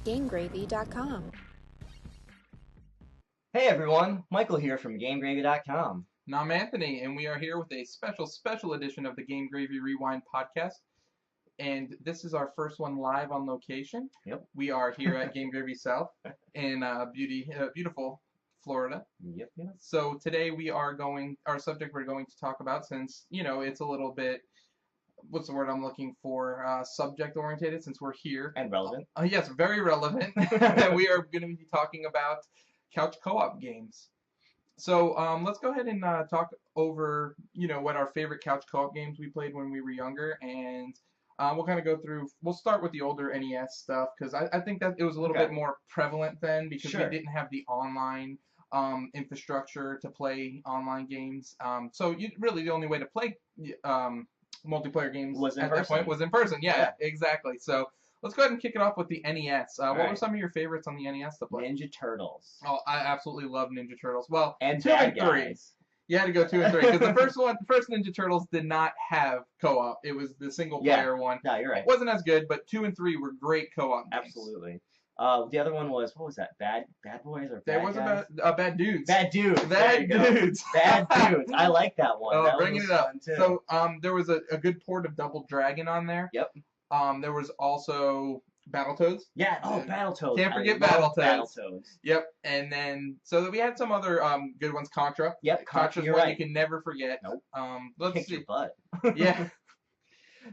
GameGravy.com. Hey everyone, Michael here from GameGravy.com. And I'm Anthony, and we are here with a special edition of the GameGravy Rewind Podcast. And this is our first one live on location. Yep. We are here at GameGravy South in beautiful Florida. Yep. So today our subject we're going to talk about, since, it's a little bit, what's the word I'm looking for, subject-oriented, since we're here. And relevant. Yes, very relevant. We are going to be talking about couch co-op games. So let's go ahead and talk over, what our favorite couch co-op games we played when we were younger, and we'll kind of go through. We'll start with the older NES stuff, because I think that it was a little bit more prevalent then, because we didn't have the online infrastructure to play online games. So really the only way to play multiplayer games at that point was in person. Yeah, exactly. So let's go ahead and kick it off with the NES. What were some of your favorites on the NES to play? Ninja Turtles. Oh, I absolutely love Ninja Turtles. Well, and 2 and 3. You had to go 2 and 3, because the first Ninja Turtles did not have co-op. It was the single player one. No, you're right. It wasn't as good, but 2 and 3 were great co-op games. Absolutely. The other one was, what was that? Bad Boys or Bad There was Guys? Bad Dudes. Bad Dudes. Bad Dudes. Bad Dudes. I like that one. Oh, that bringing it up. Too. So there was a good port of Double Dragon on there. Yep. There was also Battletoads. Yeah. Oh, Battletoads. Can't forget Battletoads. Yep. And then so we had some other good ones. Contra. Yep. Contra's one you can never forget. Nope. Let's Kick see. your butt. Yeah.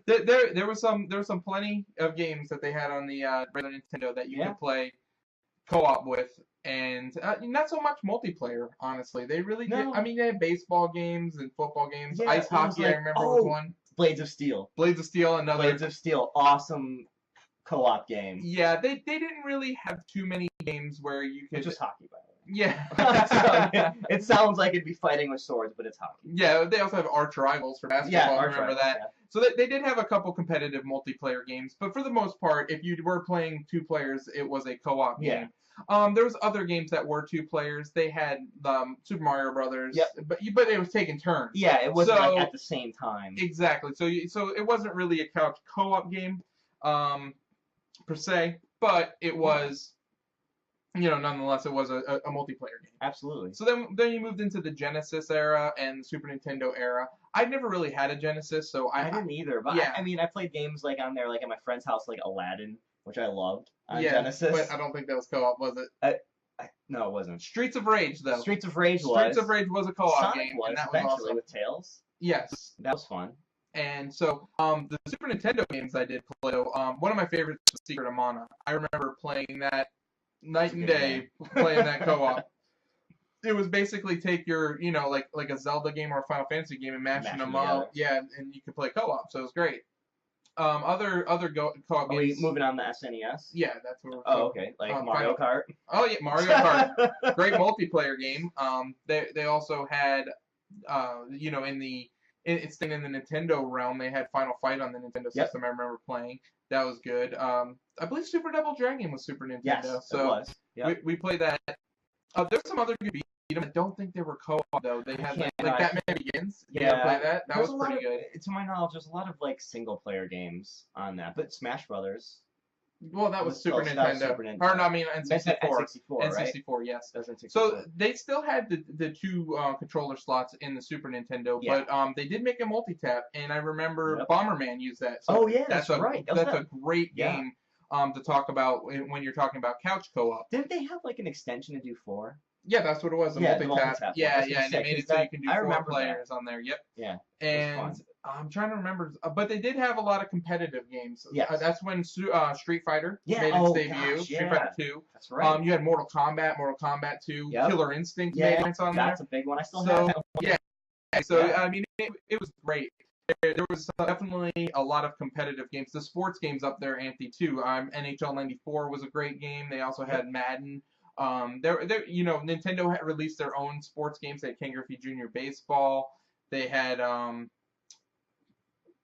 There was some plenty of games that they had on the regular Nintendo that you could play co-op with, and not so much multiplayer, honestly. They really did. I mean, they had baseball games and football games. Yeah, Ice hockey, I remember, was one. Blades of Steel. Blades of Steel, another. Blades of Steel, awesome co-op game. Yeah, they didn't really have too many games where you could. It's just hockey, by the way. Yeah. It sounds like it'd be fighting with swords, but it's hockey. Yeah, they also have Arch Rivals for basketball. Yeah, I remember that. Yeah. So they did have a couple competitive multiplayer games, but for the most part, if you were playing 2 players, it was a co-op game. There was other games that were 2 players. They had Super Mario Brothers, but it was taking turns. Yeah, it wasn't like at the same time. Exactly. So it wasn't really a couch co-op game per se, but it was, nonetheless, it was a multiplayer game. Absolutely. So then you moved into the Genesis era and the Super Nintendo era. I never really had a Genesis, so I didn't either. But I mean, I played games like on there, like at my friend's house, like Aladdin, which I loved on Genesis. But I don't think that was co-op, was it? No, it wasn't. Streets of Rage, though. Streets of Rage was a co-op Sonic game, was, and that eventually was awesome. With Tails. Yes. That was fun. And so, the Super Nintendo games I did play, one of my favorites was Secret of Mana. I remember playing that night and day, playing that co-op. It was basically take your, like a Zelda game or a Final Fantasy game and mashing them up. Yeah, and you could play co-op, so it was great. Other co-op games. Are we moving on to SNES? Yeah, that's where we're okay. Like Mario Kart? Oh, yeah, Mario Kart. Great multiplayer game. They also had, it's staying in the Nintendo realm, they had Final Fight on the Nintendo system. I remember playing. That was good. I believe Super Double Dragon was Super Nintendo. Yes, so it was. Yep. We played that. There's some other good beat 'em. I don't think they were co-op though. They had like Batman Begins. You ever play that? That was pretty good. To my knowledge, there's a lot of like single player games on that, but Smash Brothers. Well, that was Super Nintendo. Or no, I mean N64. N64, N64, right? Yes. N64. So they still had the 2 controller slots in the Super Nintendo, but they did make a multi-tap, and I remember Bomberman used that. So that's right. That's a great game to talk about when you're talking about couch co-op. Didn't they have like an extension to do 4? Yeah, that's what it was. A multi-tap. Yeah, and they made it so you can do 4 players on there. Yep. Yeah. And I'm trying to remember, but they did have a lot of competitive games. Yeah. That's when Street Fighter made its debut. Street Fighter 2. That's right. You had Mortal Kombat 2, Killer Instinct made its on there. That's a big one. I still have that. Yeah. So I mean, it was great. There was definitely a lot of competitive games. The sports games up there, Anthony, too. NHL '94 was a great game. They also had Madden. Nintendo had released their own sports games. They had Ken Griffey Jr. Baseball. They had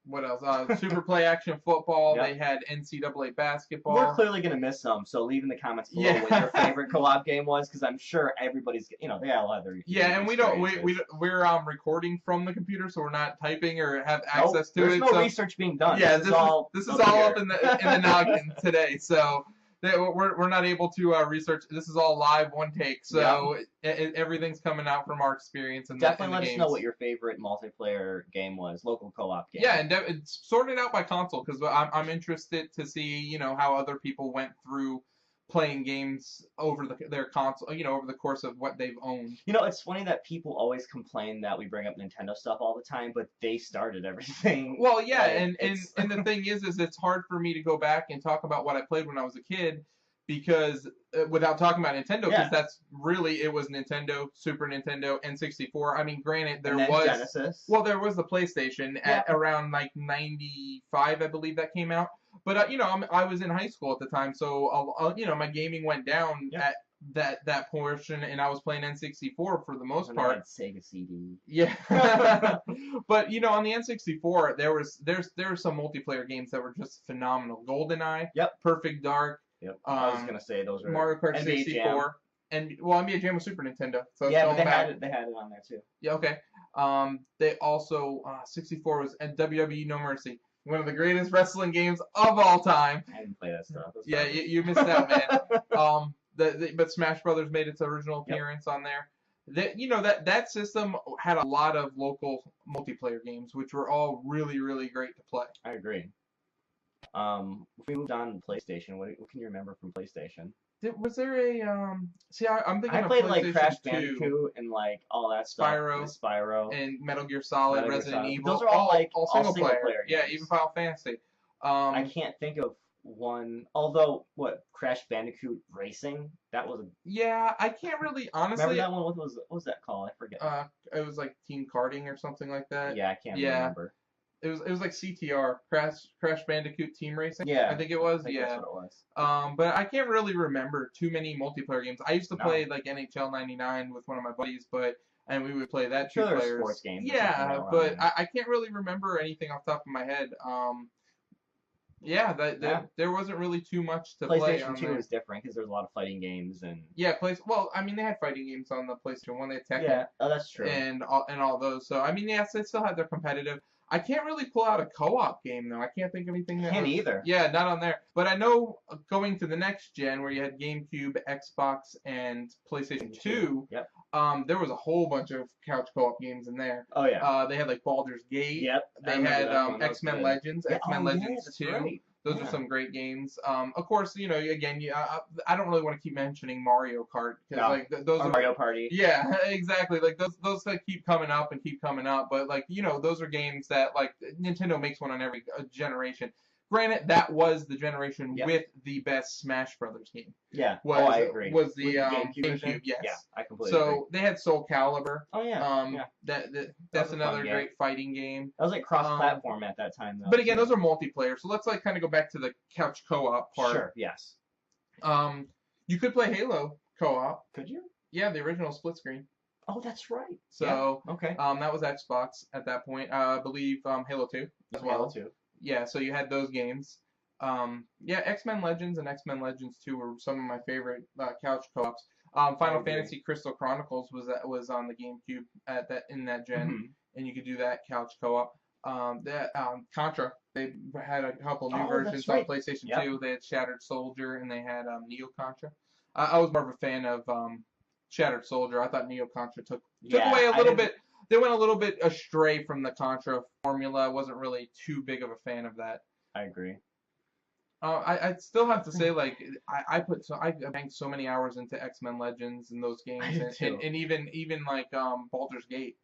what else? Super Play Action Football. They had NCAA Basketball. We're clearly gonna miss some, so leave in the comments below what your favorite co-op game was, because I'm sure everybody's, they got a lot of their and we're recording from the computer, so we're not typing or have access to it. There's no research being done. Yeah, this is all up in the noggin today. So we're not able to research. This is all live, one take, so everything's coming out from our experience. Definitely let us know what your favorite multiplayer game was, local co-op game. Yeah, and sort it out by console, because I'm interested to see how other people went through playing games over their console, over the course of what they've owned. It's funny that people always complain that we bring up Nintendo stuff all the time, but they started everything. Well, yeah, and the thing is it's hard for me to go back and talk about what I played when I was a kid, because without talking about Nintendo, because that's really, it was Nintendo, Super Nintendo, N64. I mean, granted, there was Genesis. Well, there was the PlayStation at around like 95, I believe that came out. But I was in high school at the time, so my gaming went down at that portion, and I was playing N64 for the most part. Sega CD. Yeah. But on the N64, there's some multiplayer games that were just phenomenal. GoldenEye. Yep. Perfect Dark. Yep. I was gonna say those were Mario Kart NBA 64. Jam. And NBA Jam was Super Nintendo. So but they had it on there too. Yeah. Okay. They also 64 was and WWE No Mercy. One of the greatest wrestling games of all time. I didn't play that stuff. Yeah, you missed out, man. But Smash Brothers made its original appearance on there. That system had a lot of local multiplayer games, which were all really, really great to play. I agree. If we moved on to PlayStation, what can you remember from PlayStation? Was there a See, I'm thinking. I played of like Crash 2. Bandicoot and like all that Spyro, stuff. Spyro, and Metal Gear Solid, Resident Evil. Those are all single player. Games. Yeah, even Final Fantasy. I can't think of one. Although, Crash Bandicoot Racing? That was. Yeah, I can't really honestly. Remember that one? What was that called? I forget. It was like Team Karting or something like that. Yeah, I can't remember. It was like CTR, Crash Bandicoot Team Racing. Yeah, I think it was. That's what it was. But I can't really remember too many multiplayer games. I used to play like NHL '99 with one of my buddies, and we would play that two players. Sports games. Yeah, but I can't really remember anything off the top of my head. There wasn't really too much to play on PlayStation 2 was different because there's a lot of fighting games and. Yeah, well, I mean, they had fighting games on the PlayStation 1. They had Tekken. Yeah, that's true. And all those. So I mean, yes, they still had their competitive. I can't really pull out a co-op game though. I can't think of anything that. Can't either. Yeah, not on there. But I know going to the next gen where you had GameCube, Xbox, and PlayStation 2. Yep. There was a whole bunch of couch co-op games in there. Oh yeah. They had like Baldur's Gate. Yep. They had X-Men Legends, X-Men Legends 2. Right. Those are some great games. Of course, again, I don't really want to keep mentioning Mario Kart because those are Mario Party. Yeah, exactly. Like those that keep coming up and keep coming up, but like those are games that like Nintendo makes one on every generation. Granted, that was the generation with the best Smash Brothers game. Yeah. I agree. Was the GameCube? Yes. Yeah, I completely agree. So they had Soul Calibur. Oh yeah. That's another great fighting game. That was like cross-platform at that time, though. But again, those are multiplayer. So let's like kind of go back to the couch co-op part. Sure. Yes. You could play Halo co-op. Could you? Yeah, the original split screen. Oh, that's right. So okay. That was Xbox at that point. I believe Halo 2 as well. Halo 2. Yeah, so you had those games. X-Men Legends and X-Men Legends 2 were some of my favorite couch co-ops. Final Fantasy Crystal Chronicles was on the GameCube in that gen, and you could do that couch co-op. Contra, they had a couple new versions on PlayStation 2. They had Shattered Soldier and they had Neo Contra. I was more of a fan of Shattered Soldier. I thought Neo Contra took away a little bit. They went a little bit astray from the Contra formula. I wasn't really too big of a fan of that. I agree. I still have to say, like, I banked so many hours into X-Men Legends and those games, and even like Baldur's Gate.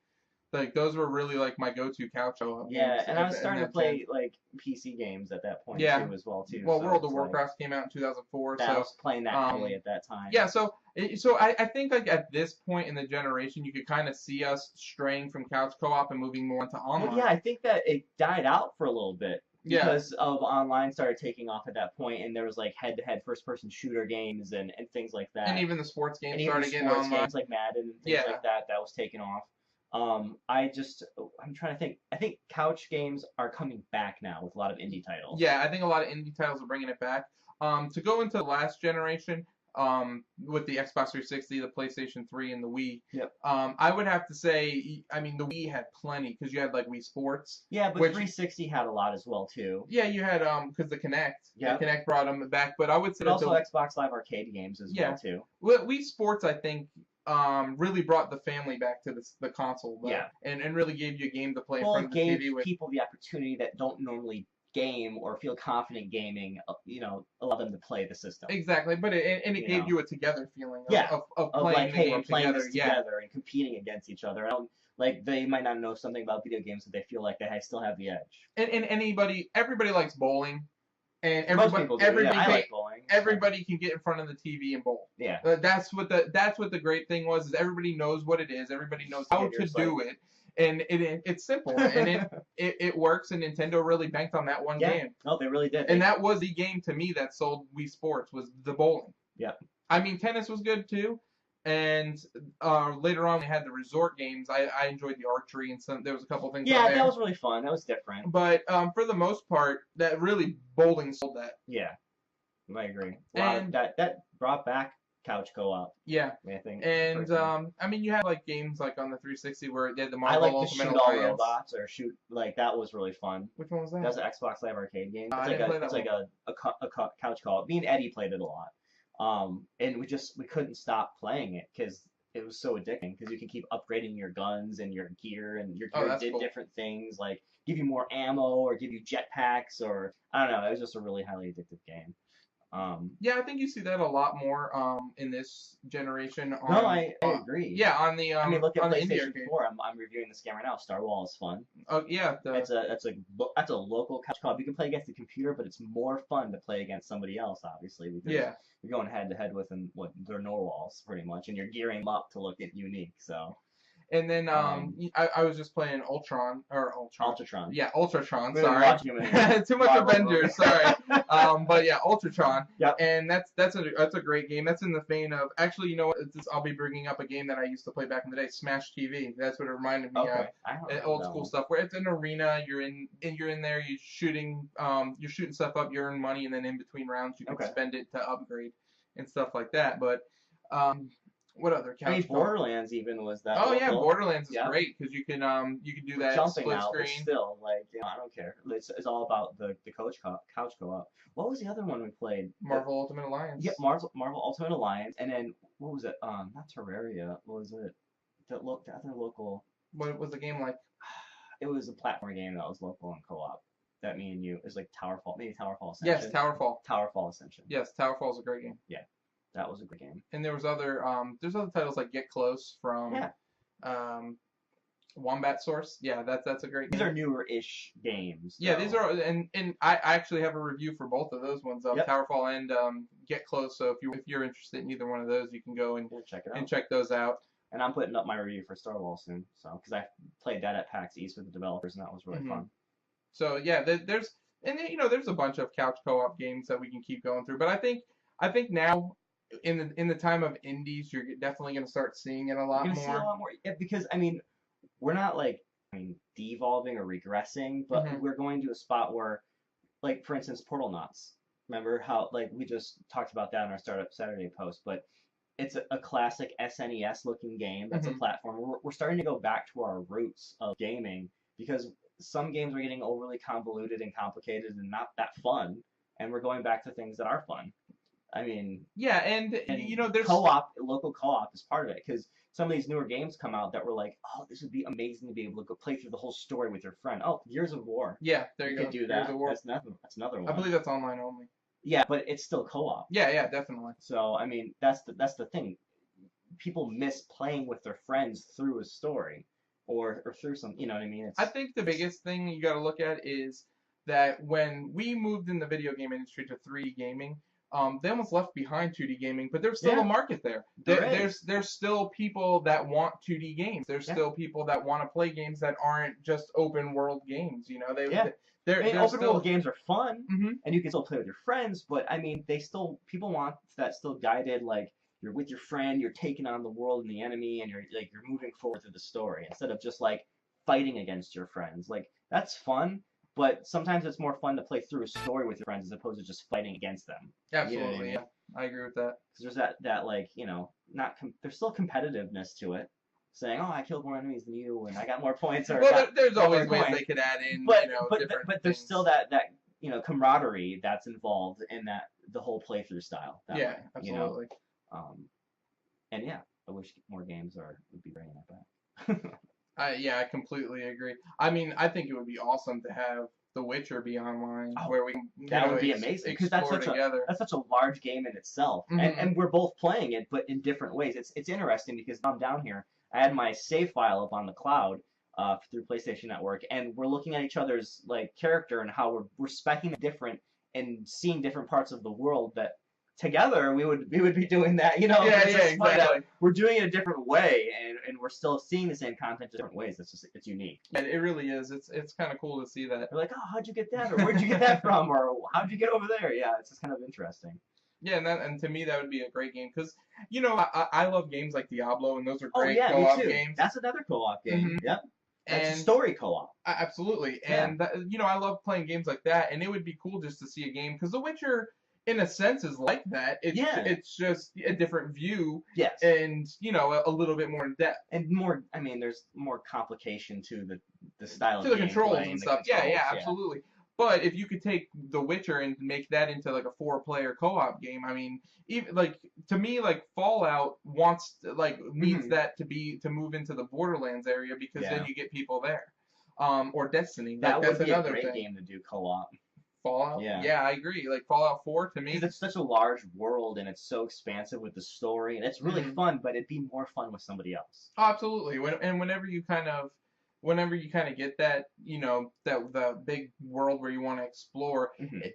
Like those were really like my go-to couch co-op games. Yeah, and I was starting to play like PC games at that point too as well too. Well, World of Warcraft came out in 2004, so I was playing that heavily at that time. Yeah, so I think like at this point in the generation, you could kind of see us straying from couch co-op and moving more into online. Well, yeah, I think that it died out for a little bit. Because of online started taking off at that point, and there was like head-to-head first-person shooter games and things like that. And even the sports games started getting online. Games like Madden and things like that was taking off. I'm trying to think. I think couch games are coming back now with a lot of indie titles. Yeah, I think a lot of indie titles are bringing it back. To go into the last generation, with the Xbox 360, the PlayStation 3, and the Wii. Yep. I would have to say, I mean, the Wii had plenty because you had like Wii Sports. Yeah, but 360 had a lot as well too. Yeah, you had because the Kinect. Yeah. The Kinect brought them back, but I would say but also Xbox Live Arcade games as well too. Wii Sports, I think, really brought the family back to the console. Yeah. And really gave you a game to play in front of the TV with. People the opportunity that don't normally game or feel confident gaming, allow them to play the system. Exactly, but it gave you a together feeling of like, playing the hey, game we're playing together. this together and competing against each other. Like, they might not know something about video games, but they feel like they still have the edge. And everybody likes bowling. And everybody I like bowling. Everybody can get in front of the TV and bowl. Yeah. That's what the great thing was, is everybody knows what it is. Everybody knows how to do it. And it's simple, and it works, and Nintendo really banked on that one game. No, they really did. And that was the game to me that sold Wii Sports, was the bowling. Yeah. I mean, tennis was good too, and later on we had the resort games. I enjoyed the archery, and there was a couple things. Yeah, that was really fun. That was different. But for the most part, that really bowling sold that. Yeah, I agree. And that brought back couch co-op. Yeah, I think. And I mean, you had like games like on the 360 where they had the Marvel Ultimate Alliance. I like the shoot all robots or shoot, like, that was really fun. Which one was that? That was an Xbox Live Arcade game. It's like a couch co-op. Me and Eddie played it a lot. And we couldn't stop playing it because it was so addicting, because you can keep upgrading your guns and your gear, and your gear did different things, like give you more ammo or give you jetpacks, or I don't know. It was just a really highly addictive game. Yeah, I think you see that a lot more in this generation. No, I agree. Yeah, on the I mean, look at on PlayStation 4. I'm reviewing this game right now. Star Wars is fun. Oh yeah, that's a local couch co-op. You can play against the computer, but it's more fun to play against somebody else, obviously, because you're going head to head with them. They're Norwals pretty much, and you're gearing them up to look unique. So. And then I was just playing Ultratron. Yeah, Ultratron. Sorry, too much Avengers. Sorry. But yeah, Ultratron. Yep. And that's a great game. That's in the vein of, actually, you know what? I'll be bringing up a game that I used to play back in the day, Smash TV. That's what it reminded me of. Old school stuff where it's an arena. You're in there. You're shooting stuff up. You earn money, and then in between rounds you can spend it to upgrade and stuff like that. But what other couch? I mean, Borderlands even was that. Oh yeah, Borderlands is great because you can do that jumping split out, screen. Still, like, I don't care. It's all about the couch co-op. What was the other one we played? Marvel Ultimate Alliance. Yeah, Marvel Ultimate Alliance, and then what was it? Not Terraria. What was it? The other local. What was the game like? It was a platform game that was local and co-op. That me and you. It was like Towerfall. Maybe Towerfall Ascension. Yes, Towerfall. Towerfall Ascension. Yes, Towerfall is a great game. Yeah. That was a good game. And there was there's other titles like Get Close from Wombat Source. Yeah, that's a great game. These are newer-ish games. Yeah, these are, and I actually have a review for both of those ones, Towerfall and Get Close. So if you're interested in either one of those, you can go and check it out. And check those out. And I'm putting up my review for Star Wars soon, so because I played that at PAX East with the developers, and that was really fun. So yeah, there's a bunch of couch co-op games that we can keep going through, but I think now, in the time of indies, you're definitely going to start seeing it a lot more. See a lot more, because I mean, we're not devolving or regressing, but we're going to a spot where, like, for instance, Portal Knots. Remember how, like, we just talked about that in our Startup Saturday post, but it's a classic SNES looking game. That's a platform. We're starting to go back to our roots of gaming, because some games are getting overly convoluted and complicated and not that fun, and we're going back to things that are fun. I mean, yeah, and there's local co-op is part of it, because some of these newer games come out that were like, oh, this would be amazing to be able to go play through the whole story with your friend. Oh, Gears of War. Yeah, there you go. Could do that. That's another one. I believe that's online only. Yeah, but it's still co-op. Yeah, definitely. So I mean, that's the thing. People miss playing with their friends through a story, or through some, you know what I mean? I think the biggest thing you got to look at is that when we moved in the video game industry to 3D gaming, they almost left behind 2D gaming, but there's still a market there. There's still people that want 2D games. There's still people that want to play games that aren't just open world games. You know, open world games are fun, and you can still play with your friends. But I mean, people want that still guided, like, you're with your friend, you're taking on the world and the enemy, and you're moving forward through the story instead of just like fighting against your friends. Like, that's fun. but sometimes it's more fun to play through a story with your friends as opposed to just fighting against them. Absolutely, You know what I mean? yeah. I agree with that. Because there's that like, there's still competitiveness to it. Saying, oh, I killed more enemies than you, and I got more points. Or Well, there's got always more ways coins. they could add in, different but there's things. still that camaraderie that's involved in the whole playthrough style. That way, absolutely. And yeah, I wish more games would be bringing that back. I completely agree. I mean, I think it would be awesome to have The Witcher be online, where we can that would be amazing because that's such a large game in itself, and we're both playing it, but in different ways. It's interesting because I'm down here. I had my save file up on the cloud through PlayStation Network, and we're looking at each other's like character and how we're specking different and seeing different parts of the world that together we would be doing that. Yeah, exactly. We're doing it a different way, and we're still seeing the same content in different ways. It's unique. Yeah, it really is. It's kind of cool to see that. They're like, oh, how'd you get that, or where'd you get that from, or how'd you get over there? Yeah, it's just kind of interesting. Yeah, and to me that would be a great game because I love games like Diablo, and those are great co-op me too. Games. That's another co-op game. Mm-hmm. Yep. That's a story co-op. Absolutely, Yeah. and I love playing games like that, and it would be cool just to see a game because The Witcher, in a sense, is like that. It's just a different view. Yes. And a little bit more in depth. And more. I mean, there's more complication to the style. To of the controls and stuff. Yeah, absolutely. But if you could take The Witcher and make that into like a 4-player co-op game, I mean, even to me, Fallout needs that to move into the Borderlands area because then you get people there. Or Destiny. That would be another a great game to do co-op. Fallout? Yeah, I agree. Fallout 4 to me. Because it's such a large world and it's so expansive with the story and it's really fun, but it'd be more fun with somebody else. Oh, absolutely. Whenever you kind of get that, the big world where you want to explore,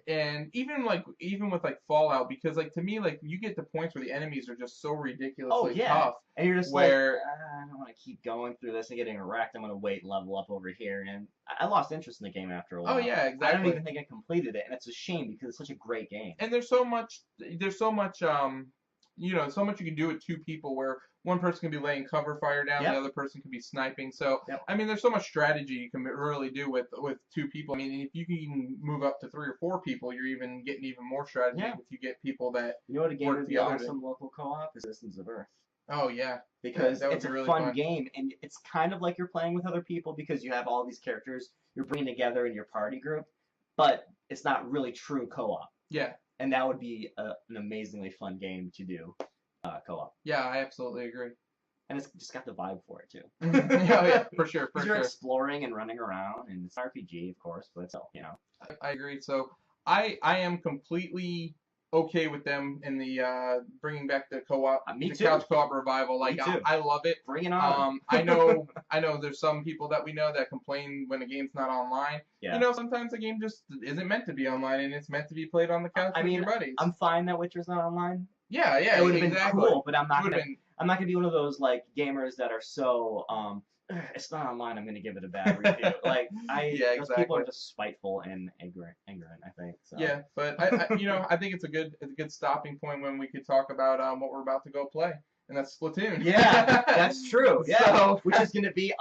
and even with Fallout, because to me, you get to points where the enemies are just so ridiculously tough, and you're just I don't want to keep going through this and getting wrecked. I'm gonna wait and level up over here, and I lost interest in the game after a while. Oh yeah, exactly. I don't even think I completed it, and it's a shame because it's such a great game. And there's so much so much you can do with two people where one person can be laying cover fire down, the other person can be sniping. So, I mean, there's so much strategy you can really do with two people. I mean, if you can move up to 3 or 4 people, you're getting even more strategy if you get people that what a game would be awesome local co-op is Systems of Earth. Oh, yeah. Because it's a really fun game, and it's kind of like you're playing with other people because you have all these characters you're bringing together in your party group, but it's not really true co-op. Yeah. And that would be an amazingly fun game to do co-op. Yeah, I absolutely agree. And it's just got the vibe for it, too. yeah, for sure. You're exploring and running around, and it's an RPG, of course, but still, I agree. So I am completely okay with them in the bringing back the co-op, couch co-op revival. Me too. I love it. Bring it on. I know there's some people that we know that complain when a game's not online. Yeah. Sometimes a game just isn't meant to be online, and it's meant to be played on the couch with your buddies. I'm fine that Witcher's not online. Yeah, it would have been cool, but I'm not gonna be one of those gamers that are so it's not online. I'm gonna give it a bad review. Those people are just spiteful and ignorant. I think. So. Yeah, but I think it's a good stopping point when we could talk about what we're about to go play, and that's Splatoon. Yeah, that's true. Yeah, which is gonna be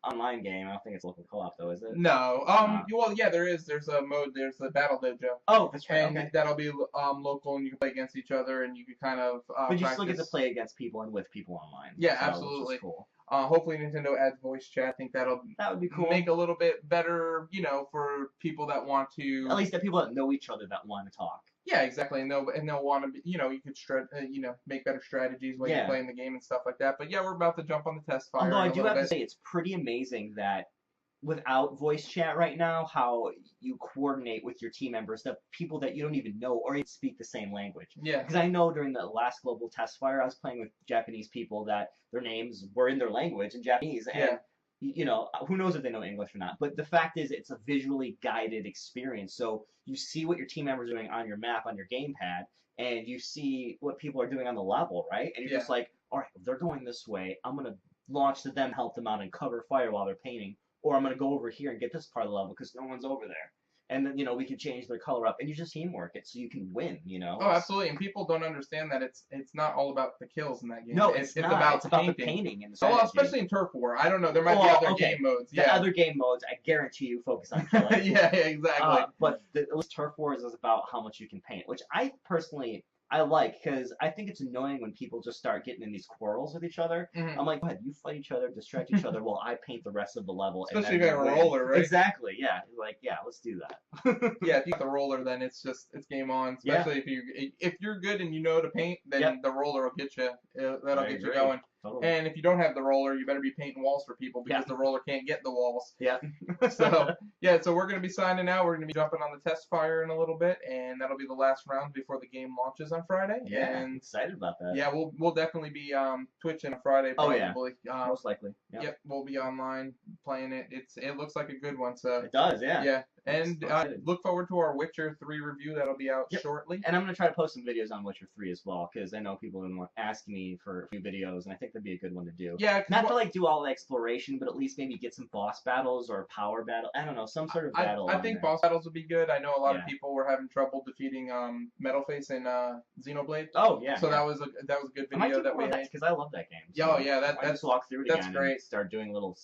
online game. I don't think it's local co-op though, is it? No. Well, yeah, there is. There's a mode. There's the Battle Dojo. Oh, that's right. And that'll be local, and you can play against each other, and you can kind of. But you still get to play against people and with people online. Yeah, absolutely. Which is cool. Hopefully Nintendo adds voice chat. I think that would be cool. Make a little bit better, for people that want to. At least the people that know each other that want to talk. Yeah, exactly, and they'll want to, you could make better strategies when you're playing the game and stuff like that. But yeah, we're about to jump on the test fire. Although I do have to say, it's pretty amazing that without voice chat right now, how you coordinate with your team members, the people that you don't even know or even speak the same language. Yeah. Because I know during the last global test fire, I was playing with Japanese people that their names were in their language in Japanese, and who knows if they know English or not. But the fact is, it's a visually guided experience. So you see what your team members are doing on your map, on your gamepad, and you see what people are doing on the level, right? And you're just like, all right, they're going this way. I'm going to launch to them, help them out, and cover fire while they're painting. Or I'm going to go over here and get this part of the level because no one's over there. and then we can change their color up, and you just teamwork it so you can win. Oh, absolutely. And people don't understand that it's not all about the kills in that game. No, it's not. about It's about the painting. painting and the Well, strategy. especially in Turf War. I don't know. There might be other game modes. The other game modes, I guarantee you, focus on killing. Yeah, exactly. But at least Turf Wars is about how much you can paint, which I personally I like, because I think it's annoying when people just start getting in these quarrels with each other. Mm-hmm. I'm like, go ahead, you fight each other, distract each other, while I paint the rest of the level. Especially and if you have a roller, right? Exactly, yeah. Like, yeah, let's do that. Yeah, if you have the roller, then it's game on. Especially if you're good and you know to paint, then the roller will get you. That'll get you going. Totally. And if you don't have the roller, you better be painting walls for people because the roller can't get the walls. Yeah. So we're going to be signing out. We're going to be jumping on the test fire in a little bit, and that'll be the last round before the game launches on Friday. Yeah, and I'm excited about that. Yeah, we'll definitely be twitching on Friday probably. Oh, yeah. Most likely. Yep. Yep, we'll be online playing it. It looks like a good one. So it does, yeah. Yeah, and look forward to our Witcher 3 review. That'll be out shortly. And I'm going to try to post some videos on Witcher 3 as well, because I know people have been asking me for a few videos, and I think that'd be a good one to do. Yeah, not to do all the exploration, but at least maybe get some boss battles or power battle. I don't know, some sort of battle. I think boss battles would be good. I know a lot of people were having trouble defeating Metalface and Xenoblade. Oh yeah. So that was a good video that we made, because I love that game. So I just walk through it that's again great. And start doing little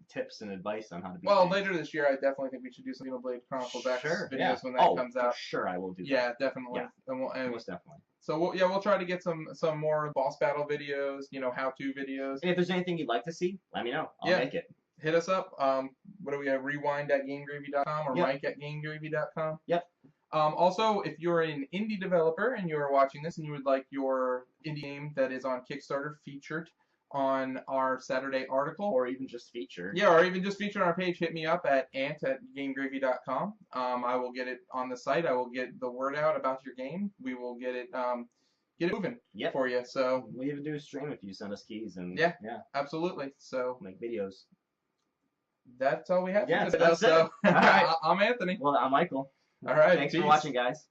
tips and advice on how to beat Well, games. later this year, I definitely think we should do some Xenoblade Chronicles X videos when that comes out. For sure, I will do that. Yeah, definitely. Yeah. Most definitely. So we'll try to get some more boss battle videos, how-to videos. And if there's anything you'd like to see, let me know. I'll make it. Hit us up. What do we have? Rewind@GameGravy.com or Mike@GameGravy.com. Yep. Also, if you're an indie developer and you're watching this and you would like your indie game that is on Kickstarter featured on our Saturday article, or even just featured. Yeah, or even just featured on our page, hit me up at ant@GameGravy.com. I will get it on the site. I will get the word out about your game. We will get it moving for you. So we'll even do a stream if you send us keys and yeah, absolutely. So make videos. That's all we have. Yeah, that's it. All right. I'm Anthony. Well, I'm Michael. All right. Thanks for watching, guys.